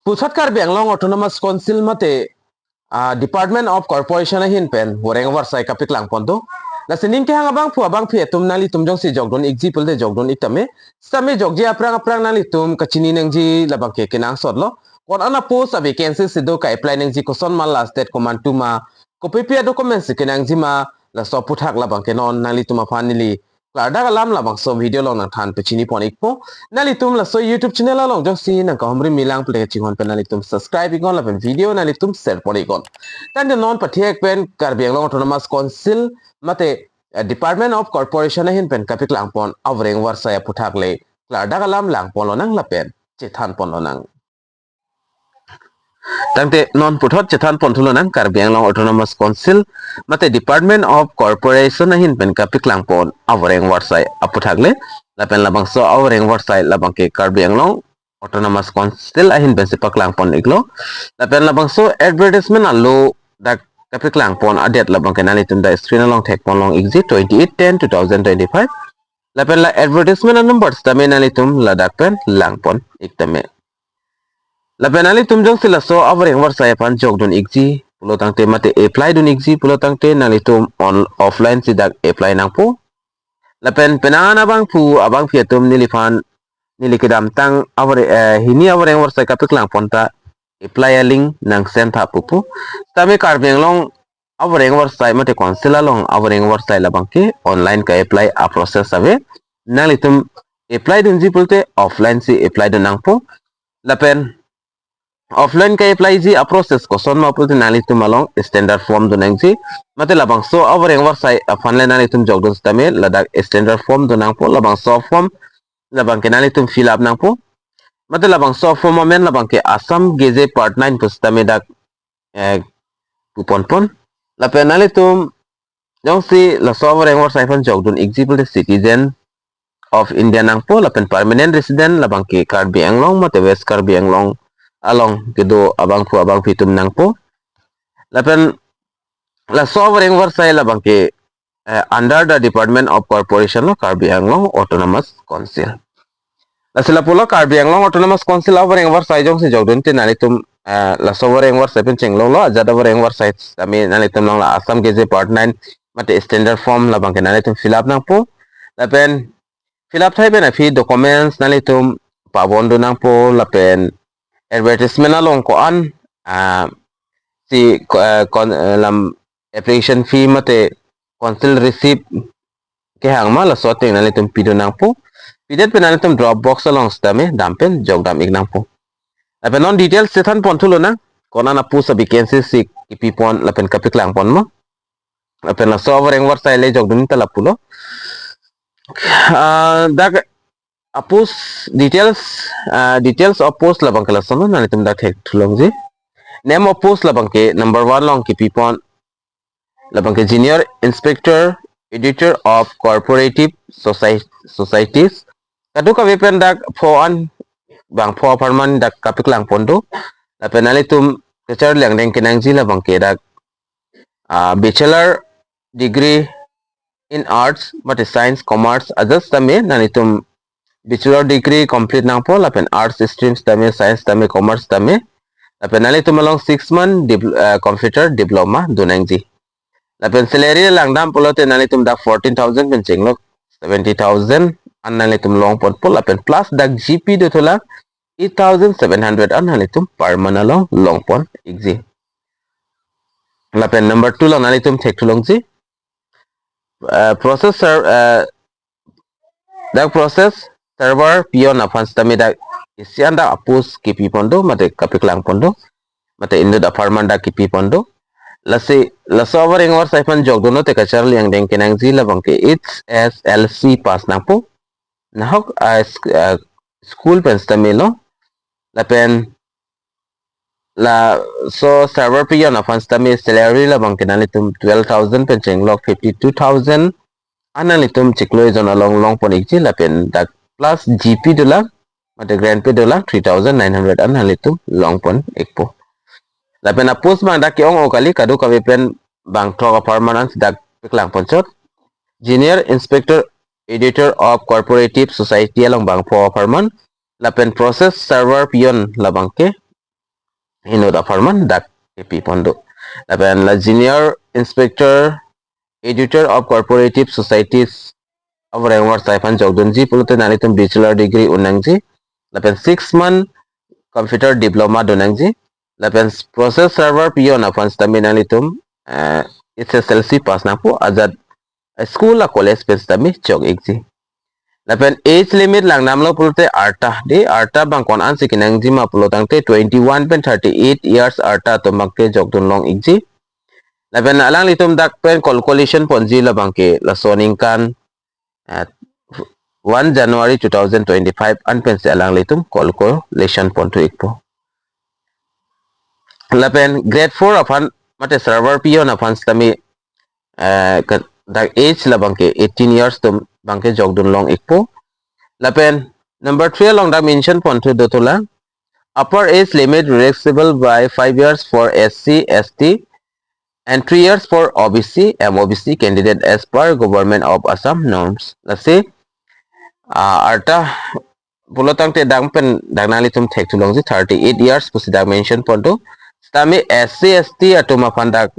Pusat Karbi Anglong Autonomous Council mate Department of Corporation hin pen Voreng Avarsai Keklang pondo la Ning Kehang abang phi tum nali tum jong si jogdon example de jogdon itame stame jogji aprang nali tum kachini nengji labang ke kenang sodlo kon ana post a vacancy sido ka apply nengji ko son mal state command tuma ko ppia documents kenang jima la so puthak labang ke non nali tuma fanili Larda kalam labang so video long nang than pechini pon ikpo nali tum la so YouTube channel long jong si nang ka homri milang play chingon pen nali tum subscribe ikon la pen video nali tum share pon ikon dan de non pathek pen Karbi Anglong Autonomous Council mate Department of Corporation hin pen Keklang pon Voreng Avarsai puthak le Larda kalam lang pon lo nang la pen chethan pon lo nang Tangte non puthot chethan pon thulo nang Karbi Anglong Autonomous Council mate Department of Corporation hin pen Keklang pon Voreng Avarsai aputhak le lapen labang so Voreng Avarsai labang ke Karbi Anglong Autonomous Council ahin pen sepaklang pon iglo lapen labang so advertisement allo dak Keklang pon adet labang ke nali tum da screen along tek pon long exit 28/10/2025 lapen la advertisement numbers tame nali tum la dak pen lang pon iktame lapen nali tum jong sila so Voreng Avarsai pan jogdon exi pulo tangte mate apply dun exi pulo tangte nali tum on offline si dak apply nang po lapen penana bang pu abang fiatum nilifan nilikidam tang hini Voreng Avarsai Keklang ponta apply link nang senta pupu tame Karbi Anglong Voreng Avarsai mate council along Voreng Avarsai labang ke online ka apply a process ave nalitum apply dun ji pulte offline si apply dun nang po lapen offline ka apply ji a process ko son ma pulte nalitum along standard form dun nang ji mate labang so Voreng Avarsai fanle nalitum jogdon tame ladak standard form dun nang po labang so form labang ke nalitum fill up nang po mate labang so form men labang ke Assam geze part 9 pustame dak pupon pon lapen nalitum jong si la so Voreng Avarsai fan jogdon example the citizen of India nang po lapen permanent resident labang ke Karbi Anglong mate West Karbi Anglong along kedo abang fitum nang po lapen la so Voreng Avarsai labang ke under the Department of Corporation lo Karbi Anglong Autonomous Council la sila pulo Karbi Anglong Autonomous Council Voreng Avarsai jong si jogdon tin nalitum la so Voreng Avarsai pen chenglong lo ajada Voreng Avarsai tami nalitum lang la Assam geze part 9 mate standard form labang ke nalitum fill up nang po lapen fill up thai ben fi documents nalitum pabondo nang po lapen advertisement along ko an si lam application fee mate council receipt ke hangma la so ting nalitum pido nang po pidet pen nalitum drop box along stame dampen jogdam ignang po lapen non details sethan pon thulo na kona na pu sa vacancy si kipi pon lapen Keklang pon mo lapen la so Voreng Avarsai le jogdun tala pulo dak apus details of post labang ke lasono nalitum dak hek thulong ji name of post labang ke number 1 long kipi pon labang ke junior inspector editor of cooperative societies kadu ka wepen dak phoan bang pho farman dak Keklang pondo lapen nalitum kecer liang deng kenang ji labang ke dak bachelor degree in arts mate science commerce others tame nanitum bachelor degree complete nang po lapen arts streams tame science tame commerce tame lapen nalitum along 6 month computer diploma dunang ji lapen salary lang dam polote nalitum dak 14,000 pen chenglok 70,000 an nalitum long pot po lapen plus dak gp do thola 8,700 an nalitum per month along long pon exi lapen number 2 lang nalitum thek thulong ji processor dak process server pion afans tami dak isian dak apus kipi pondo mate Keklang pondo mate indo da farman dak kipi pondo lasi laso Voreng Avarsai fan jogdono te kachar liang deng kenang ji labang ke it's SLC pass nang po nahok school pen stamilo lapen la so server pion afans tami salary labang ke nalitum 12,000 pen chenglok 52,000 analitum chiklo jon along long pon ikji lapen dak plus gp dollar mate grand pay dollar 3,900 analitum long pon ekpo lapen apus bang dak yong okali kadu ka wepen bang thok permanent dak Keklang ponchot junior inspector editor of cooperative society along bang pho farman lapen process server pion labang ke hino da farman dak kepi pondo lapen la junior inspector editor of cooperative societies Voreng Avarsai pan jogdunji pulute nalitum bachelor degree unangji lapen 6 month computer diploma donangji lapen process server pion afan stamina nalitum SSLC pass napo azad school la college pen stami chok ekji lapen age limit lang namlo pulute arta bangkon ansi kinangji ma pulotangte 21 pen 38 years arta tomakte jogdun long ekji lapen alang litum dak pen calculation ponji la bangke la soningkan 1 January 2025 unpensi alang litum calculation pontu ikpo lapen grade 4 afan mate server pion afan stami dak age la bangke 18 years tum bangke jogdun long ikpo lapen number 3 long dak mention pontu dotula upper age limit relaxable by 5 years for SC ST and 3 years for OBC MOBC candidate as per government of Assam norms. Let's see. Arta bulotang te dang pen dang nalitum tek tulong si 38 years pusi dak mention ponto. Stami SC ST atuma pandak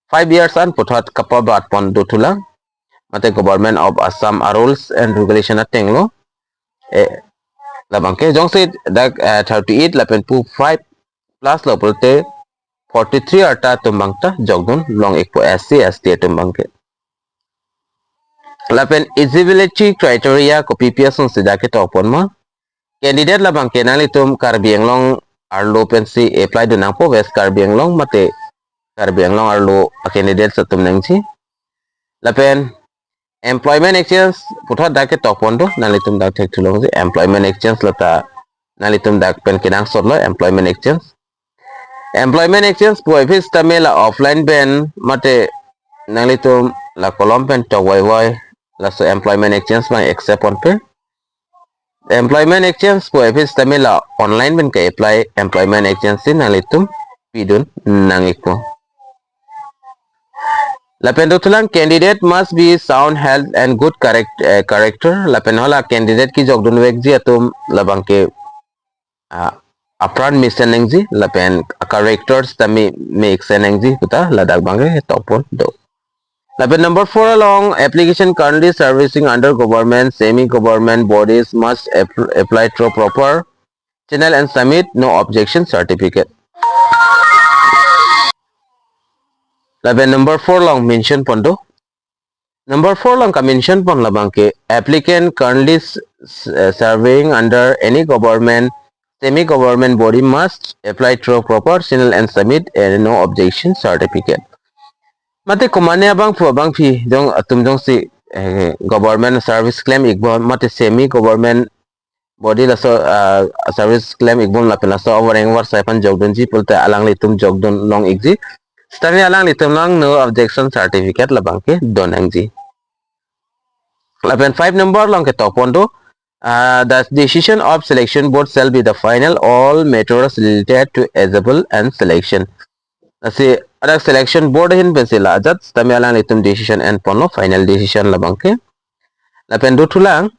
5 years an putot kapabat pondo tulang. Mate government of Assam rules and regulation atenglo. Labang ke jong si dak 38 lapen pu 5 plus lo pulte 43 arta tumbang ta jogdun long ekpo SC ST tumbang ke lapen eligibility criteria ko PPS on sidake topon mo candidate labang ke nalitum Karbi Anglong arlo pensi apply dunang po west Karbi Anglong mate Karbi Anglong arlo candidate sa tumnangchi lapen employment exchange puthot dake topon do nalitum dak tek tulong si employment exchange lata nalitum dak pen kinang sotlo employment exchange po office tamela offline ben mate nalitum la kolom pen to wai la so employment exchange ma accept on pe employment exchange po office tamela online ben ka apply employment exchange sin nalitum pidun nangiko la pen dotulang candidate must be sound health and good character la pen hola candidate ki jogdun wekji atum labang ke upfront mission nengji lapen characters tami make senengji puta ladak bange topon do lapen number 4 along application currently servicing under government semi-government bodies must apply through proper channel and submit no objection certificate lapen number 4 long mention pondo number 4 long ka mention pon labang ke applicant currently serving under any government semi-government body must apply through proportional and submit a no objection certificate. Mate kumane abang fu abang phi jong atum jong si government service claim igbon mate semi-government body la so service claim igbon la pela so Voreng Avarsai pan jogdon ji pulte alang litum jogdon long igji stani alang litum long no objection certificate la bangke donang ji. Lapen 5 number long ke topondo the decision of selection board shall be the final all matters related to eligible and selection. Asi ada selection board hin pensila ajat tamialang itum decision and pono final decision labangke. Lapen dutulang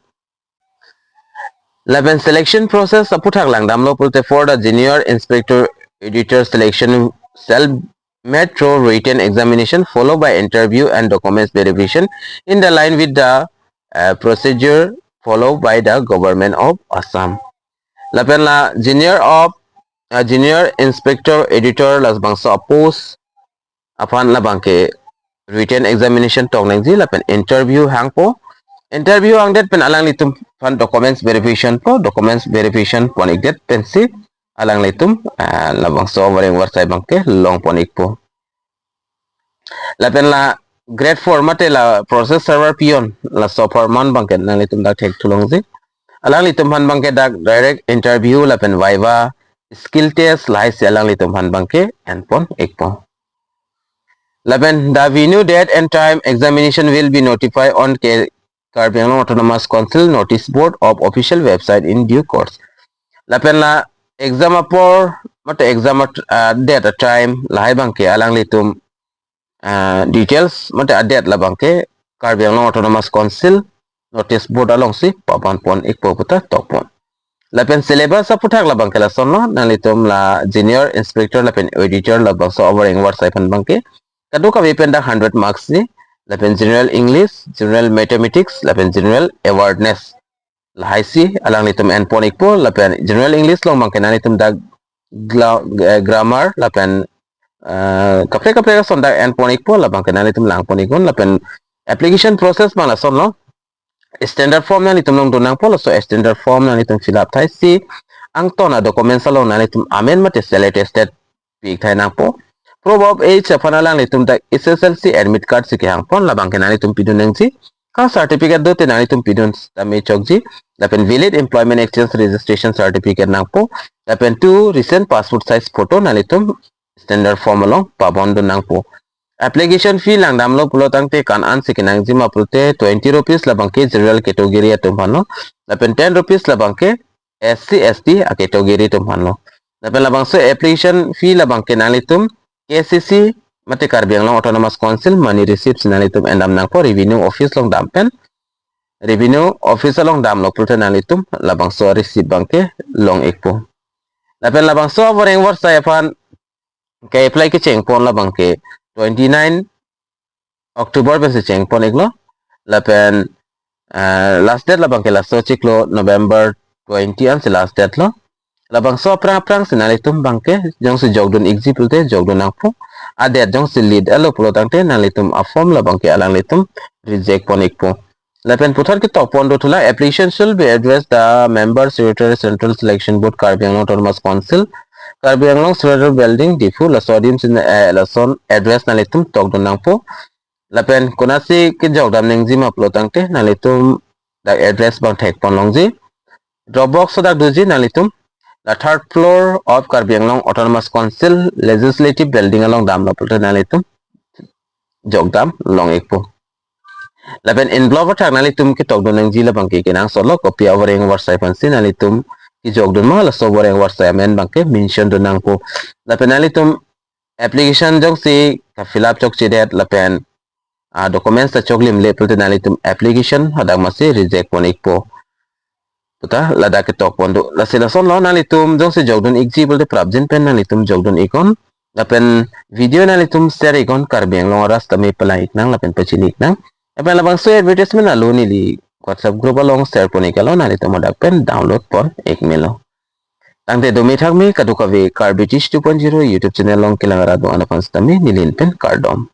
lapen selection process aputhak lang damlo pulte for the junior inspector editor selection shall made through written examination followed by interview and documents verification in the line with the procedure followed by the government of Assam. Lapen la junior inspector editor las bangsa post apan la bangke written examination tong nangji lapen interview hang det pen alang litum fan documents verification pon igdet pensi alang litum la bangsa Voreng Avarsai bangke long pon ikpo lapen la grade 4 mate la process server pion la software man bangke nang litum dak tek tulong ji alang litum han bangke dak direct interview lapen viva skill test lai se alang litum han bangke and pon ekpo lapen the venue date and time examination will be notified on Karbi Anglong Autonomous Council notice board of official website in due course lapen la exam apor mate exam date a time lai bangke alang litum details mate date la bangke Karbi Anglong Autonomous Council notice board along si papan pon ekpo puta topon lapen syllabus sa puthak labang kala sonno nalitum la junior inspector lapen auditor labang so Voreng Avarsai pan bangke kadu ka wepen da 100 marks ni lapen general english general mathematics lapen general awareness lahaisi alang litum endpoint po lapen general english long bangke nalitum da grammar lapen kapre kapre ka sonda endpoint po labang ke nalitum lang ponikon lapen application process mala sonno standard form na litum long donang polo so standard form na litum fill up thai si ang to na document sa long na litum amen mate select state pik thai nang po probob a chapana lang litum da SSLC admit card si ke hang pon labang ke na litum pidun nang ji ka certificate do te na litum pidun tame chok ji lapen valid employment exchange registration certificate nang po lapen 2 recent passport size photo na litum standard form along pabon do nang po application fee lang damlo pulo tangte kan an sikinang jima pulte 20 rupees labangke general category tumhano lapen 10 rupees labangke SC ST a category tumhano lapen labang so application fee labangke nalitum KCC mate Karbi Anglong Autonomous Council money receipts nalitum endam nang po revenue office long dampen revenue office long dam lo pulte nalitum labang so receipt bangke long ekpo lapen labang so Voreng Avarsai fan ke apply ke cheng pon labangke 29 Oktober besi ceng pon iklo lapen last date labang ke last search iklo November 20 an si last date lo labang so prang sinalitum bangke jong si jogdun exi pulte jogdun nangpo adet jong si lead alo pulo tangte nalitum a form labang ke alang litum reject pon ikpo lapen puthar ke top pon do thula application should be addressed the member secretary central selection board Karbi Anglong Autonomous Council Karbi Anglong Secretary Building Difu la sodium sin la son address nalitum togdun nangpo lapen kunasi ke jogdam ning jima plotangte nalitum da address bang thek pon longji dropbox dak duji nalitum the third floor of Karbi Anglong Autonomous Council legislative building along dam lapulte nalitum jogdam long ekpo lapen envelope thak nalitum ke togdon ning jila bang ke nang solo copy Voreng Avarsai pansin nalitum ki jogdon ma la so Voreng Avarsai men bang ke mention do nang po lapen nalitum application jong si ka fill up chok chidet lapen documents ta choklim le pulte nalitum application hadang masih reject pon ikpo puta lada ke tok pondo la silason lo nalitum jong se jogdon exi pulte prabjin pen nalitum jogdon ikon lapen video nalitum share ikon Karbi Anglong ras tame palaik nang lapen pachinik nang lapen labang so advertisement alo ni li WhatsApp group along share pon ikalo nalitum odak pen download pon ek milo tangte domi thakmi kaduka ve Karbi 2.0 YouTube channel long kilangara do anapans tame nilin pen kardom